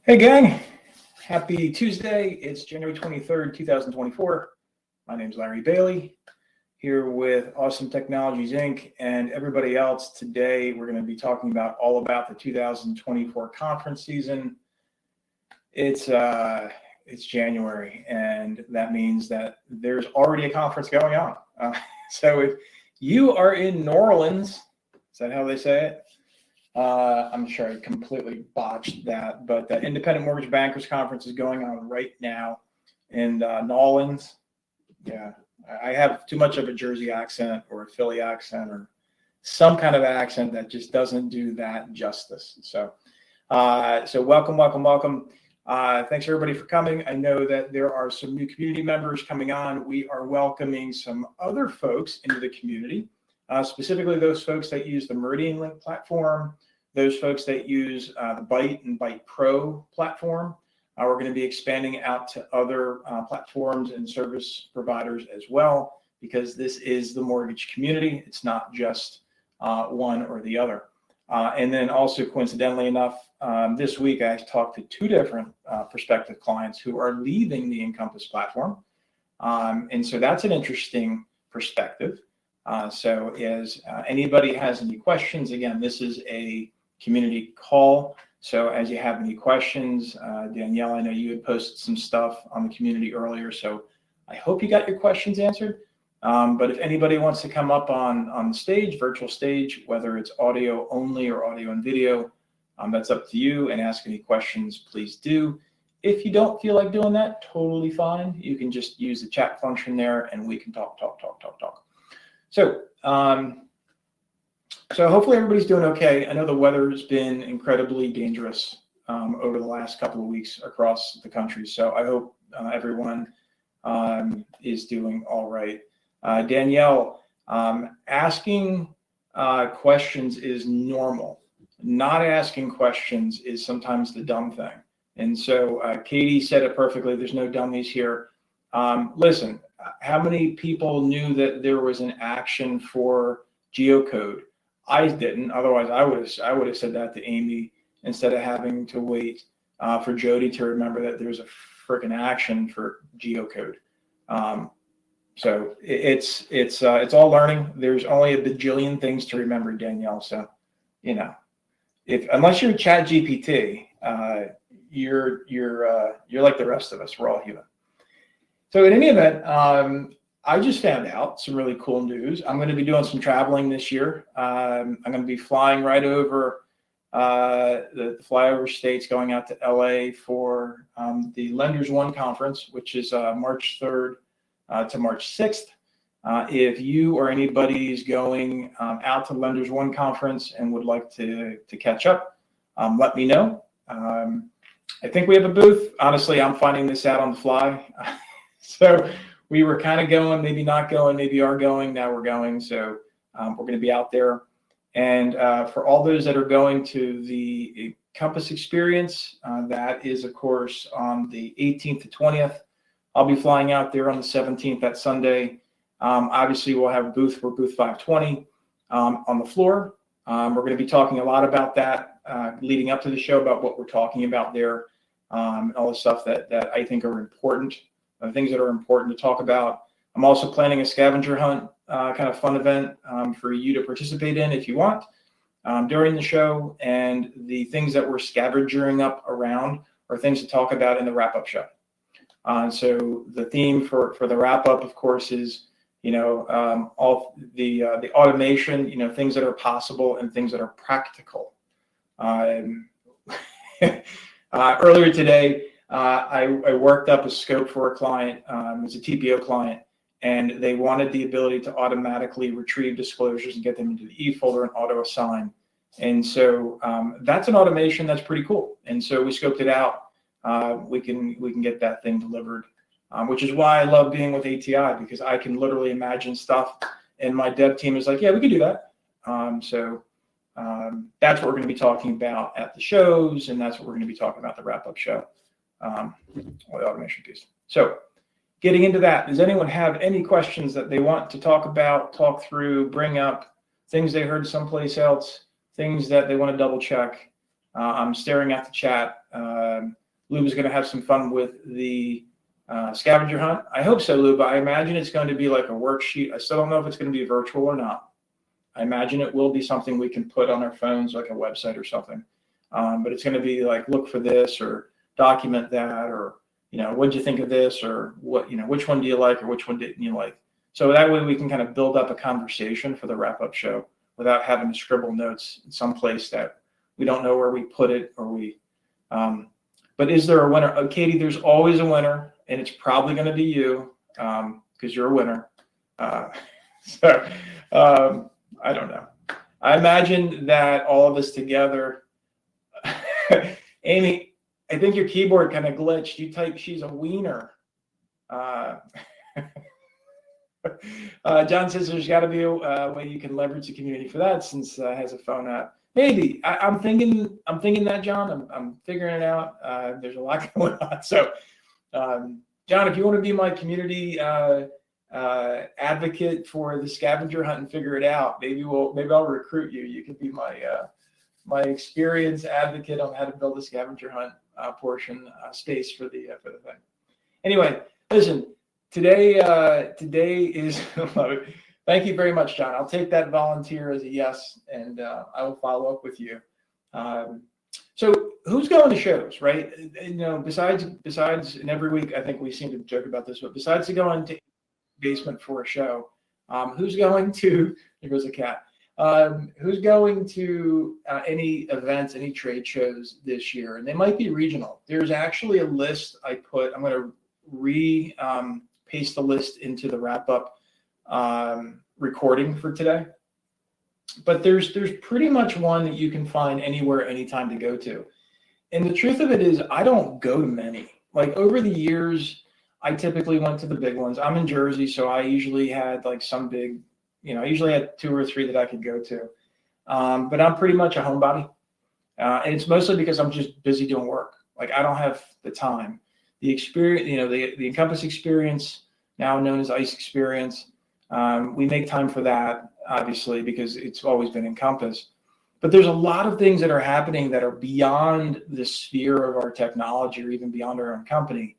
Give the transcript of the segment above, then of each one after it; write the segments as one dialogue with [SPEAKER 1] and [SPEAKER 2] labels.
[SPEAKER 1] Hey gang, happy Tuesday. It's January 23rd, 2024. My name's Larry Bailey, here with Awesome Technologies Inc. and everybody else. Today we're going to be talking all about the 2024 conference season. It's January, and that means that there's already a conference going on. So if you are in New Orleans, is that how they say it? I'm sure I completely botched that, but the Independent Mortgage Bankers Conference is going on right now in New Orleans. Yeah, I have too much of a Jersey accent or a Philly accent or some kind of accent that just doesn't do that justice. So welcome. Thanks everybody for coming. I know that there are some new community members coming on. We are welcoming some other folks into the community. Specifically those folks that use the Meridian Link platform, those folks that use the Byte and Byte Pro platform. We're going to be expanding out to other platforms and service providers as well, because this is the mortgage community. It's not just one or the other. And then also, coincidentally enough, this week I talked to two different prospective clients who are leaving the Encompass platform. And so that's an interesting perspective. So as anybody has any questions, again, this is a community call. So as you have any questions, Danielle, I know you had posted some stuff on the community earlier, so I hope you got your questions answered. But if anybody wants to come up on the stage, virtual stage, whether it's audio only or audio and video, that's up to you, and ask any questions, please do. If you don't feel like doing that, totally fine. You can just use the chat function there and we can talk. So, hopefully everybody's doing okay. I know the weather has been incredibly dangerous over the last couple of weeks across the country. So I hope everyone is doing all right. Danielle, asking questions is normal. Not asking questions is sometimes the dumb thing. And so Katie said it perfectly. There's no dummies here. Listen. How many people knew that there was an action for geocode? I didn't. Otherwise, I would have said that to Amy instead of having to wait for Jody to remember that there's a freaking action for geocode. So it's all learning. There's only a bajillion things to remember, Danielle. So unless you're ChatGPT, you're like the rest of us. We're all human. So in any event, I just found out some really cool news. I'm going to be doing some traveling this year. I'm going to be flying right over the flyover states, going out to LA for the Lenders One conference, which is March 3rd to March 6th. If you or anybody is going out to Lenders One conference and would like to catch up, let me know. I think we have a booth. Honestly, I'm finding this out on the fly. So we were kind of going, maybe not going, maybe are going. Now we're going. So we're going to be out there. And for all those that are going to the Encompass experience, that is, of course, on the 18th to 20th. I'll be flying out there on the 17th, that Sunday. Obviously, we'll have a booth for booth 520 on the floor. We're going to be talking a lot about that leading up to the show, about what we're talking about there, and all the stuff that I think are important. Things that are important to talk about. I'm also planning a scavenger hunt kind of fun event for you to participate in if you want during the show. And the things that we're scavenging up around are things to talk about in the wrap-up show. So the theme for the wrap-up, of course, is all the automation, things that are possible and things that are practical. Earlier today, I worked up a scope for a client. It's a TPO client, and they wanted the ability to automatically retrieve disclosures and get them into the e-folder and auto assign. And so that's an automation that's pretty cool. And so we scoped it out. We can get that thing delivered, which is why I love being with ATI, because I can literally imagine stuff, and my dev team is like, yeah, we can do that. So that's what we're going to be talking about at the shows, and that's what we're going to be talking about the wrap-up show. The automation piece. So getting into that, does anyone have any questions that they want to talk about, talk through, bring up, things they heard someplace else, things that they want to double check? I'm staring at the chat. Lube is going to have some fun with the scavenger hunt. I hope so, Lube. I imagine it's going to be like a worksheet. I still don't know if it's going to be virtual or not. I imagine it will be something we can put on our phones, like a website or something. But it's going to be like, look for this or document that, or, what'd you think of this, or what, which one do you like, or which one didn't you like? So that way we can kind of build up a conversation for the wrap-up show without having to scribble notes in some place that we don't know where we put it, or but is there a winner? Katie, there's always a winner, and it's probably going to be you, because you're a winner. I don't know. I imagine that all of us together, Amy, I think your keyboard kind of glitched. You typed she's a wiener. John says there's got to be a way you can leverage the community for that, since it has a phone app. Maybe. I'm thinking that, John. I'm figuring it out. There's a lot going on. So, John, if you want to be my community advocate for the scavenger hunt and figure it out, maybe I'll recruit you. You could be my experience advocate on how to build a scavenger hunt portion space for the thing. Anyway, listen. Today is. Thank you very much, John. I'll take that volunteer as a yes, and I will follow up with you. So who's going to shows, right? Besides, and every week I think we seem to joke about this, but besides to going to basement for a show, who's going to? There goes a cat. Who's going to any events, any trade shows this year? And they might be regional. There's actually a list I put. I'm going to paste the list into the wrap-up recording for today. But there's pretty much one that you can find anywhere, anytime to go to. And the truth of it is, I don't go to many. Like over the years, I typically went to the big ones. I'm in Jersey, so I usually had like some big, I usually had 2 or 3 that I could go to. But I'm pretty much a homebody. And it's mostly because I'm just busy doing work. Like I don't have the time. The experience, the Encompass experience, now known as ICE experience, we make time for that, obviously, because it's always been Encompass. But there's a lot of things that are happening that are beyond the sphere of our technology, or even beyond our own company.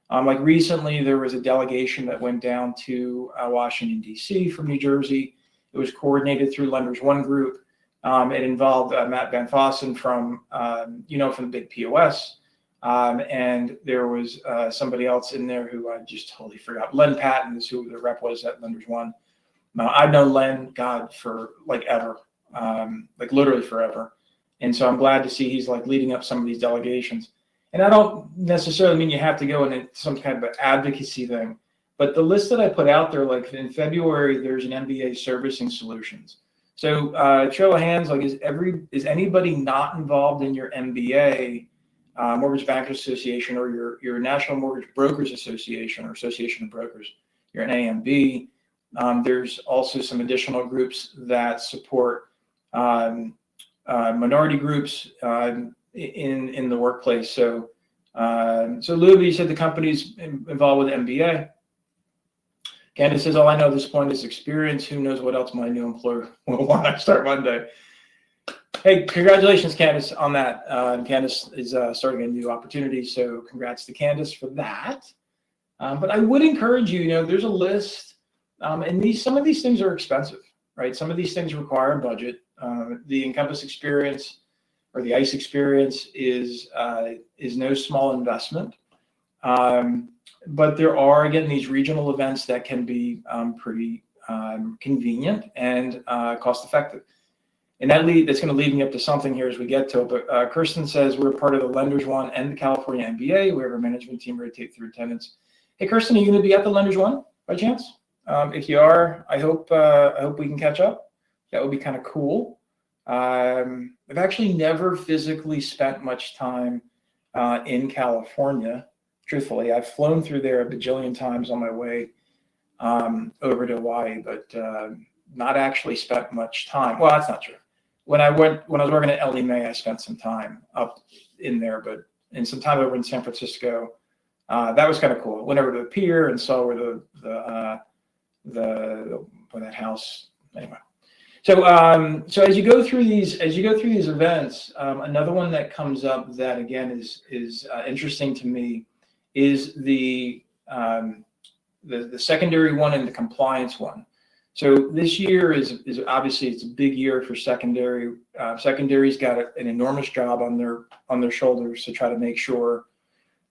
[SPEAKER 1] Like recently, there was a delegation that went down to Washington, D.C. from New Jersey. It was coordinated through Lenders One Group. It involved Matt Van Fossen from the big POS. And there was somebody else in there who I just totally forgot. Len Patton is who the rep was at Lenders One. I've known Len, God, for like ever, like literally forever. And so I'm glad to see he's like leading up some of these delegations. And I don't necessarily mean you have to go in some kind of an advocacy thing, but the list that I put out there, like in February, there's an MBA servicing solutions. So show of hands, like is anybody not involved in your MBA? Mortgage Bankers Association, or your National Mortgage Brokers Association, or Association of Brokers, you're an AMB. There's also some additional groups that support minority groups in the workplace. So Lube, you said the company's involved with MBA. Candace says, all I know at this point is experience. Who knows what else my new employer will want to start Monday. Hey, congratulations, Candace, on that. Candace is starting a new opportunity, so congrats to Candace for that. But I would encourage you, there's a list, and some of these things are expensive, right? Some of these things require a budget. The Encompass experience, or the ICE experience, is no small investment. But there are, again, these regional events that can be pretty convenient and cost-effective. And that's going to lead me up to something here as we get to it. But Kirsten says, we're part of the Lenders One and the California MBA. We have our management team rotate through attendance. Hey, Kirsten, are you going to be at the Lenders One by chance? If you are, I hope we can catch up. That would be kind of cool. I've actually never physically spent much time in California. Truthfully, I've flown through there a bajillion times on my way over to Hawaii, but not actually spent much time. Well, that's not true. When I was working at Ellie Mae, I spent some time up in there, and some time over in San Francisco. That was kind of cool. Went over to the pier and saw where where that house. Anyway, So as you go through these events, another one that comes up that again is interesting to me is the secondary one and the compliance one. So this year is obviously it's a big year for secondary. Secondary's got an enormous job on their shoulders to try to make sure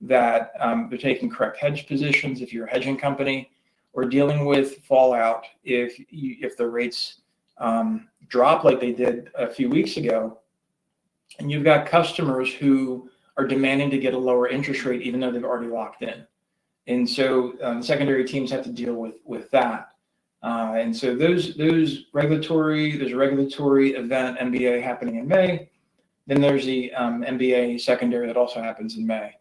[SPEAKER 1] that they're taking correct hedge positions if you're a hedging company, or dealing with fallout if the rates drop like they did a few weeks ago, and you've got customers who are demanding to get a lower interest rate even though they've already locked in. And so the secondary teams have to deal with that. And so there's a regulatory event, MBA, happening in May. Then there's the MBA secondary that also happens in May.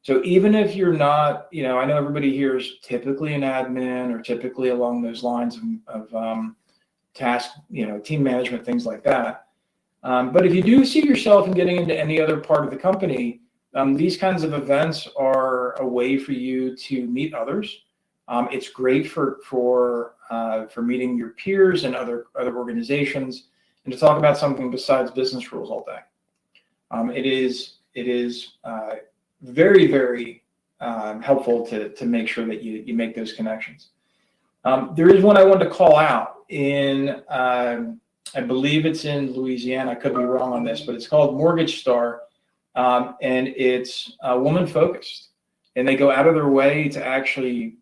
[SPEAKER 1] So even if you're not, I know everybody here is typically an admin or typically along those lines of task, team management, things like that. But if you do see yourself in getting into any other part of the company, these kinds of events are a way for you to meet others. It's great for meeting your peers and other organizations, and to talk about something besides business rules all day. It is very, very helpful to make sure that you make those connections. There is one I wanted to call out in, I believe it's in Louisiana. I could be wrong on this, but it's called Mortgage Star, and it's woman focused. And they go out of their way to actually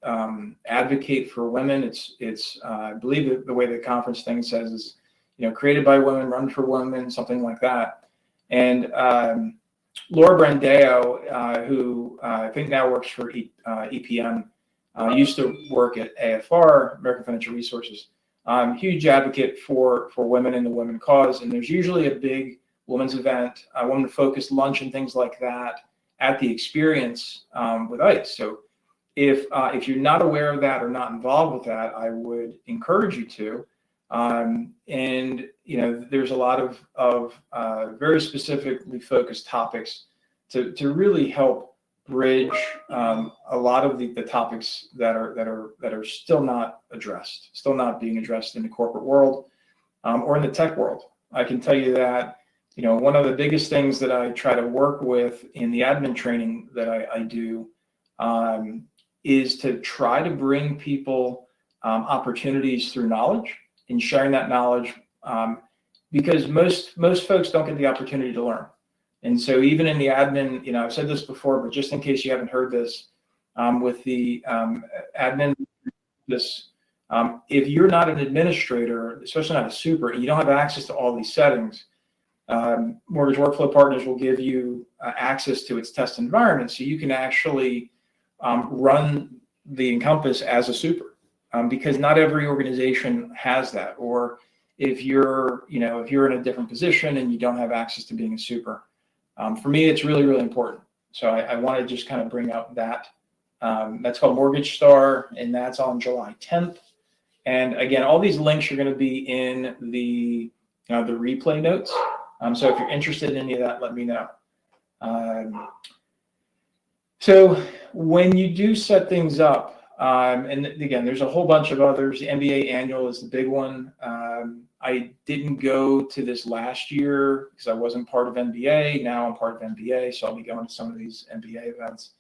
[SPEAKER 1] advocate for women. It's I believe the way the conference thing says is, created by women, run for women, something like that. And Laura Brandeo, who I think now works for EPM, used to work at AFR, American Financial Resources. Huge advocate for women and the women cause. And there's usually a big women's event, a woman-focused lunch and things like that at the experience with ICE. So if you're not aware of that or not involved with that, I would encourage you to. And there's a lot of very specifically focused topics to really help bridge a lot of the topics that are still not being addressed in the corporate world or in the tech world. I can tell you that one of the biggest things that I try to work with in the admin training that I do is to try to bring people opportunities through knowledge and sharing that knowledge, because most folks don't get the opportunity to learn. And so even in the admin, I've said this before, but just in case you haven't heard this, with the admin, if you're not an administrator, especially not a super, and you don't have access to all these settings, Mortgage Workflow Partners will give you access to its test environment, so you can actually run the Encompass as a super, because not every organization has that. Or if you're in a different position and you don't have access to being a super, for me, it's really, really important. So I want to just kind of bring up that. That's called Mortgage Star, and that's on July 10th. And again, all these links are going to be in the replay notes. So if you're interested in any of that, let me know. So when you do set things up, and again, there's a whole bunch of others. The MBA annual is the big one. I didn't go to this last year because I wasn't part of MBA. Now I'm part of MBA, so I'll be going to some of these MBA events.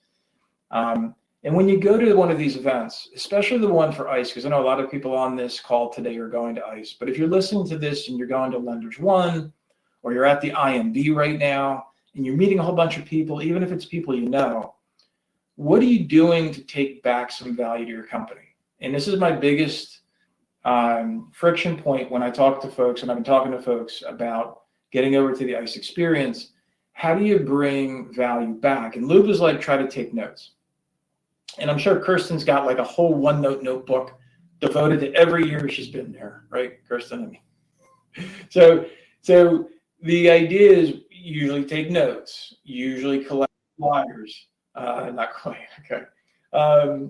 [SPEAKER 1] And when you go to one of these events, especially the one for ICE, because I know a lot of people on this call today are going to ICE, but if you're listening to this and you're going to Lenders One, or you're at the IMB right now, and you're meeting a whole bunch of people, even if it's people you know, what are you doing to take back some value to your company? And this is my biggest friction point when I talk to folks, and I've been talking to folks about getting over to the ICE experience. How do you bring value back? And Lube is like, try to take notes. And I'm sure Kirsten's got like a whole OneNote notebook devoted to every year she's been there, right, Kirsten? So the idea is usually take notes, usually collect flyers, not quite, okay.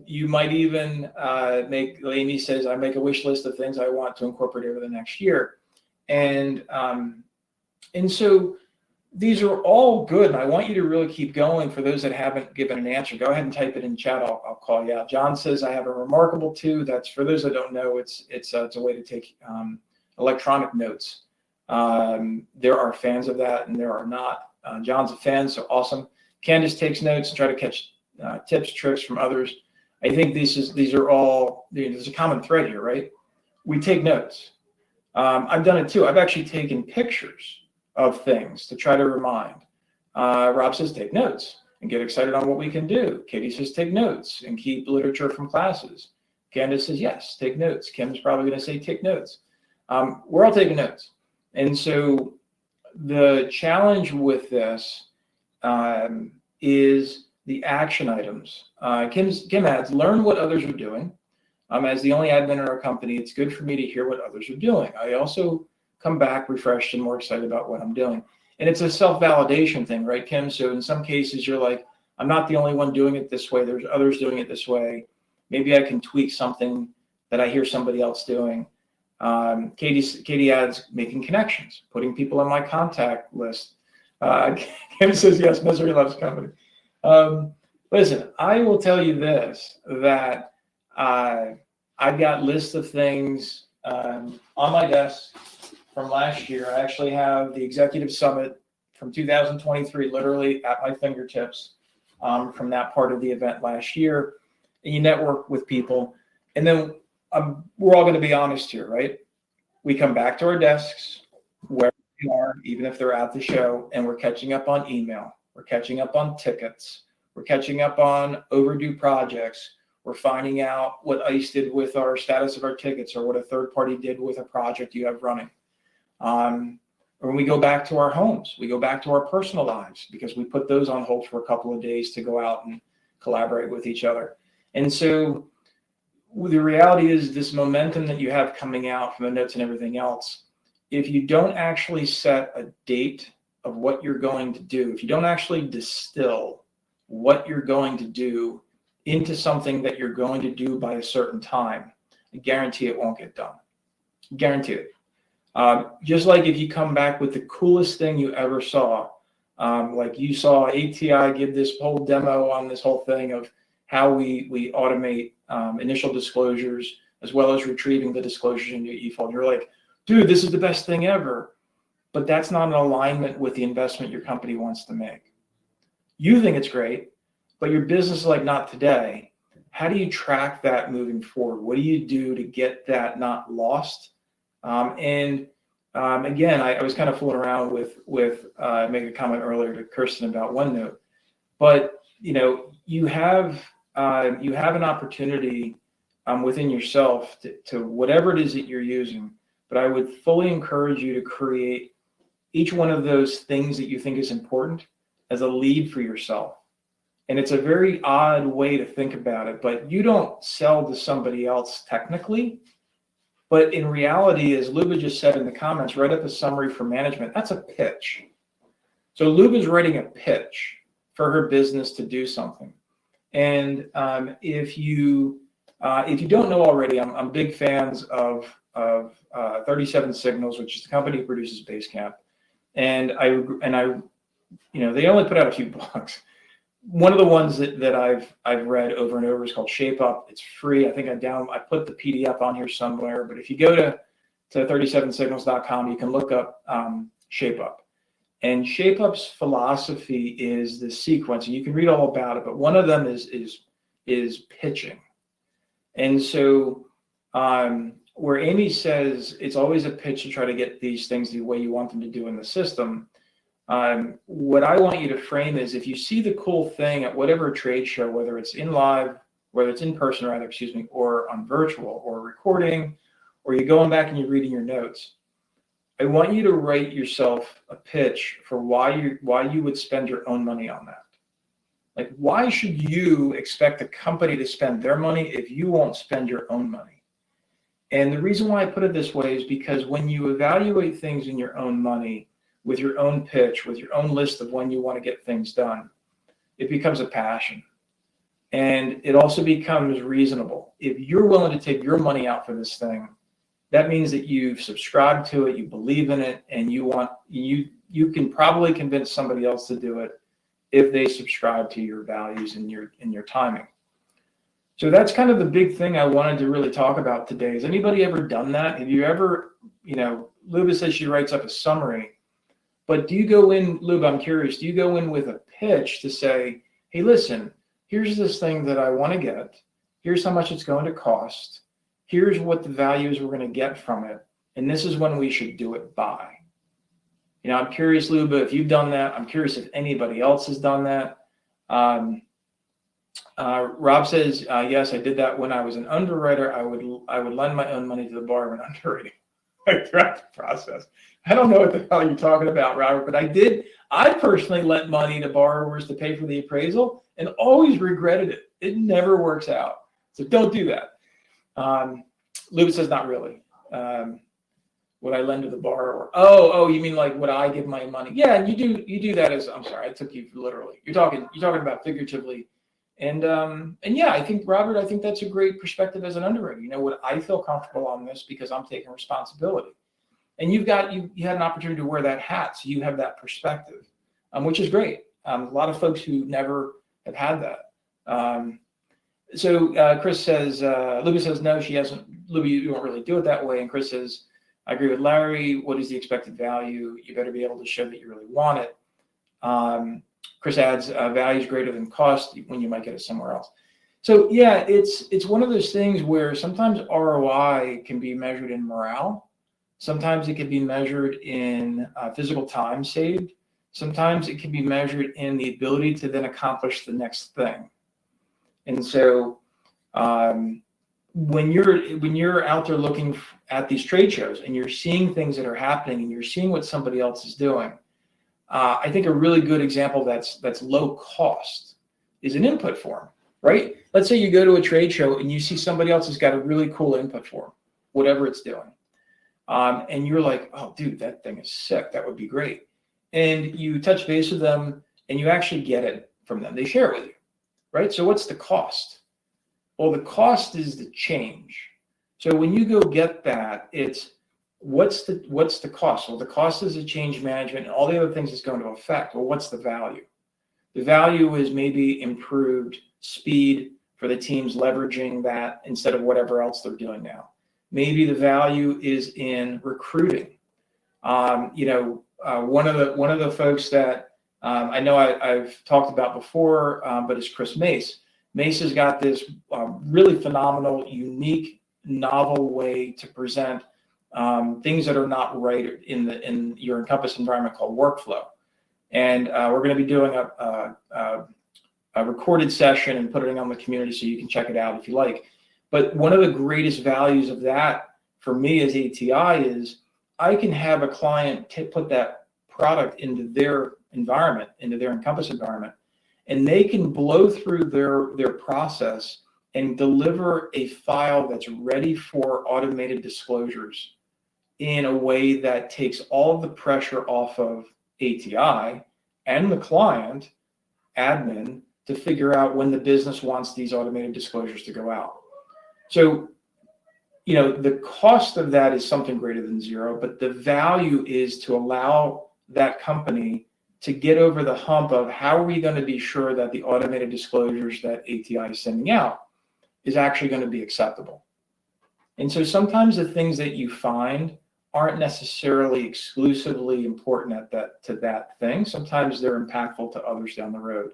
[SPEAKER 1] You might even Amy says, I make a wish list of things I want to incorporate over the next year. And so these are all good, and I want you to really keep going. For those that haven't given an answer, go ahead and type it in chat. I'll call you out. John says, I have a remarkable two. That's for those that don't know, it's a way to take electronic notes. There are fans of that and there are not. John's a fan, so awesome. Candace takes notes and try to catch tips, tricks from others. I think these are all, there's a common thread here, right? We take notes. I've done it too. I've actually taken pictures of things to try to remind. Rob says take notes and get excited on what we can do. Katie says take notes and keep literature from classes. Candace says yes, take notes. Kim's probably going to say take notes. We're all taking notes. And so the challenge with this is the action items. Kim adds, learn what others are doing. As the only admin in our company, it's good for me to hear what others are doing. I also come back refreshed and more excited about what I'm doing. And it's a self-validation thing, right, Kim? So in some cases, you're like, I'm not the only one doing it this way. There's others doing it this way. Maybe I can tweak something that I hear somebody else doing. Katie adds, making connections, putting people on my contact list. Kim says, yes, misery loves company. Listen, I will tell you this, that I've got lists of things on my desk from last year. I actually have the Executive Summit from 2023 literally at my fingertips from that part of the event last year. And you network with people. And then we're all going to be honest here, right? We come back to our desks, where we are, even if they're at the show, and we're catching up on email. We're catching up on tickets. We're catching up on overdue projects. We're finding out what ICE did with our status of our tickets or what a third party did with a project you have running. Or when we go back to our homes, we go back to our personal lives because we put those on hold for a couple of days to go out and collaborate with each other. And so the reality is this momentum that you have coming out from the notes and everything else, if you don't actually set a date of what you're going to do, if you don't actually distill what you're going to do into something that you're going to do by a certain time, I guarantee it won't get done. Guarantee it. Just like if you come back with the coolest thing you ever saw, like you saw ATI give this whole demo on this whole thing of how we automate initial disclosures as well as retrieving the disclosures into eFold. You're like, dude, this is the best thing ever. But that's not in alignment with the investment your company wants to make. You think it's great, but your business is like, not today. How do you track that moving forward? What do you do to get that not lost? Again, I was kind of fooling around with making a comment earlier to Kirsten about OneNote, but you have an opportunity within yourself to whatever it is that you're using. But I would fully encourage you to create each one of those things that you think is important as a lead for yourself. And it's a very odd way to think about it, but you don't sell to somebody else technically. But in reality, as Luba just said in the comments, write up a summary for management. That's a pitch. So Luba's writing a pitch for her business to do something. And if you don't know already, I'm big fans of 37 Signals, which is the company who produces Basecamp. And they only put out a few books. One of the ones that I've read over and over is called Shape Up. It's free. I think I put the PDF on here somewhere, but if you go to 37signals.com, you can look up Shape Up. And Shape Up's philosophy is the sequence, and you can read all about it, but one of them is pitching. And so where Amy says it's always a pitch to try to get these things the way you want them to do in the system, what I want you to frame is if you see the cool thing at whatever trade show, whether it's in person rather, or on virtual or recording, or you're going back and you're reading your notes, I want you to write yourself a pitch for why you would spend your own money on that. Like, why should you expect a company to spend their money if you won't spend your own money? And the reason why I put it this way is because when you evaluate things in your own money, with your own pitch, with your own list of when you want to get things done, it becomes a passion. And it also becomes reasonable. If you're willing to take your money out for this thing, that means that you've subscribed to it, you believe in it, and you can probably convince somebody else to do it if they subscribe to your values and your timing. So that's kind of the big thing I wanted to really talk about today. Has anybody ever done that? Have you ever Luba says she writes up a summary, but do you go in, Luba, I'm curious, do you go in with a pitch to say, hey, listen, here's this thing that I want to get. Here's how much it's going to cost. Here's what the values we're going to get from it. And this is when we should do it by. I'm curious, Luba, if you've done that. I'm curious if anybody else has done that. Rob says, yes, I did that when I was an underwriter. I would lend my own money to the borrower when underwriting throughout the process. I don't know what the hell you're talking about, Robert, but I personally lent money to borrowers to pay for the appraisal and always regretted it. It never works out. So don't do that. Luba says, not really. Would I lend to the borrower? Oh, you mean like would I give my money? Yeah, and you do that as, I'm sorry, I took you literally. You're talking about figuratively. And yeah, I think, Robert, I think that's a great perspective as an underwriter. Would I feel comfortable on this because I'm taking responsibility? And you had an opportunity to wear that hat, so you have that perspective, which is great. A lot of folks who never have had that. So Chris says, Luba says, no, she hasn't. Luba, you don't really do it that way. And Chris says, I agree with Larry. What is the expected value? You better be able to show that you really want it. Chris adds, value is greater than cost when you might get it somewhere else. So yeah, it's one of those things where sometimes ROI can be measured in morale. Sometimes it can be measured in physical time saved. Sometimes it can be measured in the ability to then accomplish the next thing. And so when you're out there looking at these trade shows and you're seeing things that are happening and you're seeing what somebody else is doing, I think a really good example that's low cost is an input form, right? Let's say you go to a trade show and you see somebody else has got a really cool input form, whatever it's doing. And you're like, oh, dude, that thing is sick. That would be great. And you touch base with them and you actually get it from them. They share it with you, right? So what's the cost? Well, the cost is the change. So when you go get that, it's what's the cost? Well, the cost is the change management and all the other things it's going to affect. Well, what's the value? The value is maybe improved speed for the teams leveraging that instead of whatever else they're doing now. Maybe the value is in recruiting. One of the folks that I know I've talked about before, but it's Chris Mace. Mace has got this really phenomenal, unique, novel way to present things that are not right in your Encompass environment called workflow. And we're going to be doing a recorded session and putting it on the community so you can check it out if you like. But one of the greatest values of that for me as ATI is I can have a client put that product into their environment, into their Encompass environment, and they can blow through their process and deliver a file that's ready for automated disclosures in a way that takes all of the pressure off of ATI and the client, admin, to figure out when the business wants these automated disclosures to go out. So, the cost of that is something greater than zero, but the value is to allow that company to get over the hump of how are we going to be sure that the automated disclosures that ATI is sending out is actually going to be acceptable. And so sometimes the things that you find aren't necessarily exclusively important to that thing. Sometimes they're impactful to others down the road.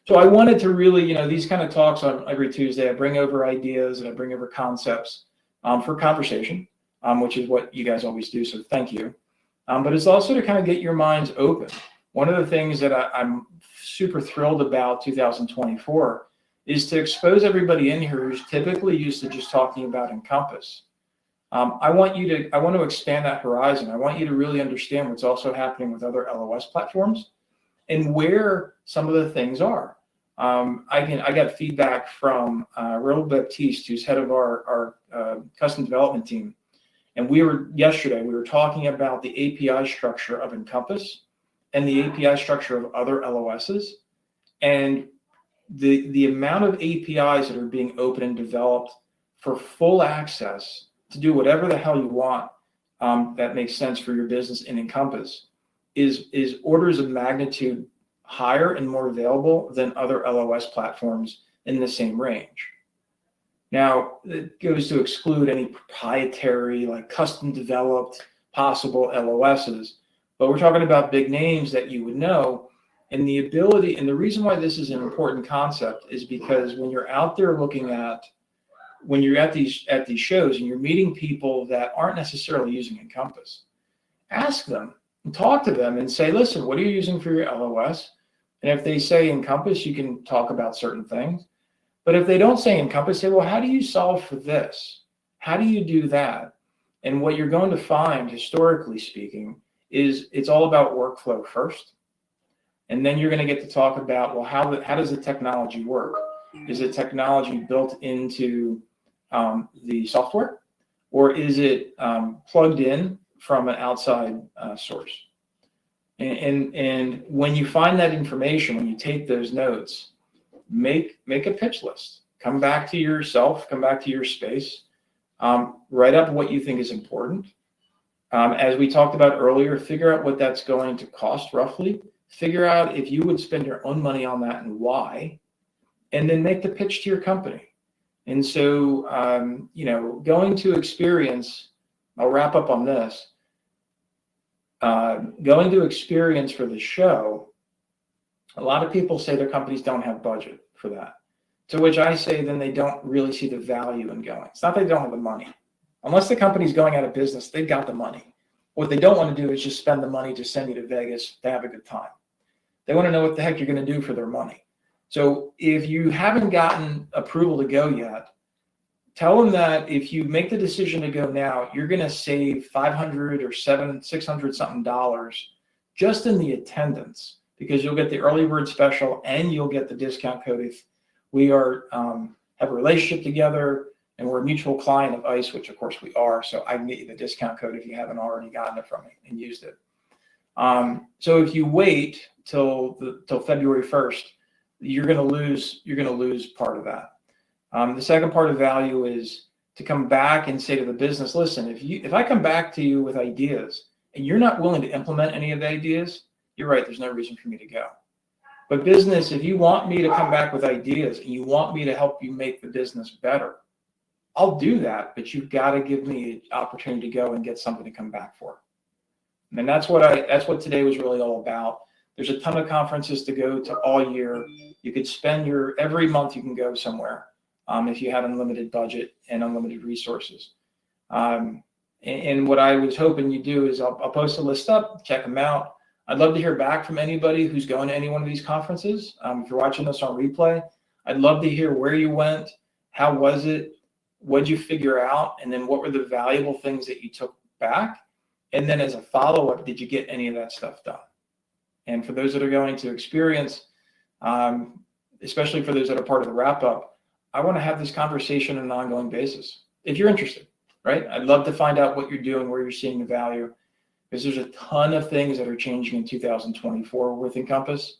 [SPEAKER 1] So I wanted to really, these kind of talks on every Tuesday, I bring over ideas and I bring over concepts for conversation, which is what you guys always do. So thank you. But it's also to kind of get your minds open. One of the things that I'm super thrilled about 2024 is to expose everybody in here who's typically used to just talking about Encompass. I want to expand that horizon. I want you to really understand what's also happening with other LOS platforms and where some of the things are. I got feedback from Raul Baptiste, who's head of our custom development team. And yesterday, we were talking about the API structure of Encompass and the API structure of other LOSs. And the amount of APIs that are being open and developed for full access to do whatever the hell you want that makes sense for your business in Encompass is orders of magnitude higher and more available than other LOS platforms in the same range. Now, it goes to exclude any proprietary, like custom developed possible LOSs, but we're talking about big names that you would know. And the ability, and the reason why this is an important concept is because when you're out there looking at, when you're at these shows and you're meeting people that aren't necessarily using Encompass, ask them and talk to them and say, listen, what are you using for your LOS? And if they say Encompass, you can talk about certain things. But if they don't say Encompass, say, well, how do you solve for this? How do you do that? And what you're going to find, historically speaking, is it's all about workflow first. And then you're going to get to talk about, well, how does the technology work? Is the technology built into the software, or is it plugged in from an outside source? And when you find that information, when you take those notes, make a pitch list. Come back to yourself, come back to your space, write up what you think is important. As we talked about earlier, figure out what that's going to cost roughly. Figure out if you would spend your own money on that and why, and then make the pitch to your company. And so, going to experience, I'll wrap up on this. Going to experience for the show, a lot of people say their companies don't have budget for that. To which I say, then they don't really see the value in going. It's not that they don't have the money. Unless the company's going out of business, they've got the money. What they don't want to do is just spend the money to send you to Vegas to have a good time. They want to know what the heck you're going to do for their money. So if you haven't gotten approval to go yet, tell them that if you make the decision to go now, you're going to save $500 or $600 something dollars just in the attendance, because you'll get the early bird special and you'll get the discount code if we are have a relationship together and we're a mutual client of ICE, which of course we are. So I can get you the discount code if you haven't already gotten it from me and used it. So if you wait till February 1st, you're going to lose part of that. The second part of value is to come back and say to the business, listen, if I come back to you with ideas and you're not willing to implement any of the ideas, you're right, there's no reason for me to go. But business, if you want me to come back with ideas and you want me to help you make the business better, I'll do that, but you've got to give me an opportunity to go and get something to come back for. And that's what today was really all about. There's a ton of conferences to go to all year. You could spend every month you can go somewhere if you have unlimited budget and unlimited resources. And what I was hoping you do is I'll post a list up, check them out. I'd love to hear back from anybody who's going to any one of these conferences. If you're watching this on replay, I'd love to hear where you went, how was it, what did you figure out, and then what were the valuable things that you took back? And then as a follow-up, did you get any of that stuff done? And for those that are going to experience, especially for those that are part of the wrap-up, I want to have this conversation on an ongoing basis. If you're interested, right? I'd love to find out what you're doing, where you're seeing the value, because there's a ton of things that are changing in 2024 with Encompass,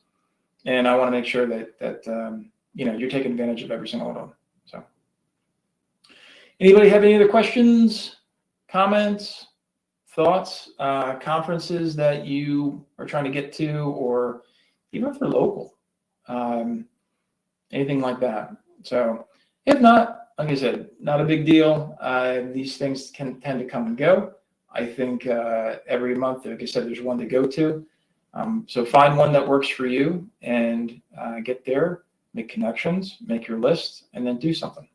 [SPEAKER 1] and I want to make sure that you're taking advantage of every single one of them. So, anybody have any other questions, comments, thoughts, conferences that you are trying to get to, or even if they're local, anything like that? So, if not, like I said, not a big deal. These things can tend to come and go. I think every month, like I said, there's one to go to. So find one that works for you and get there, make connections, make your list, and then do something.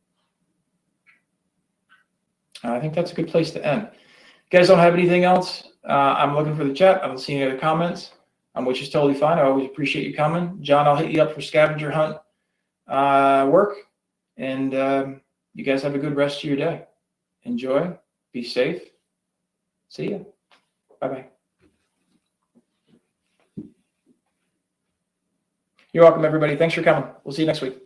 [SPEAKER 1] I think that's a good place to end. You guys don't have anything else? I'm looking for the chat. I don't see any other comments, which is totally fine. I always appreciate you coming. John, I'll hit you up for scavenger hunt work. And you guys have a good rest of your day. Enjoy. Be safe. See ya. Bye-bye. You're welcome, everybody. Thanks for coming. We'll see you next week.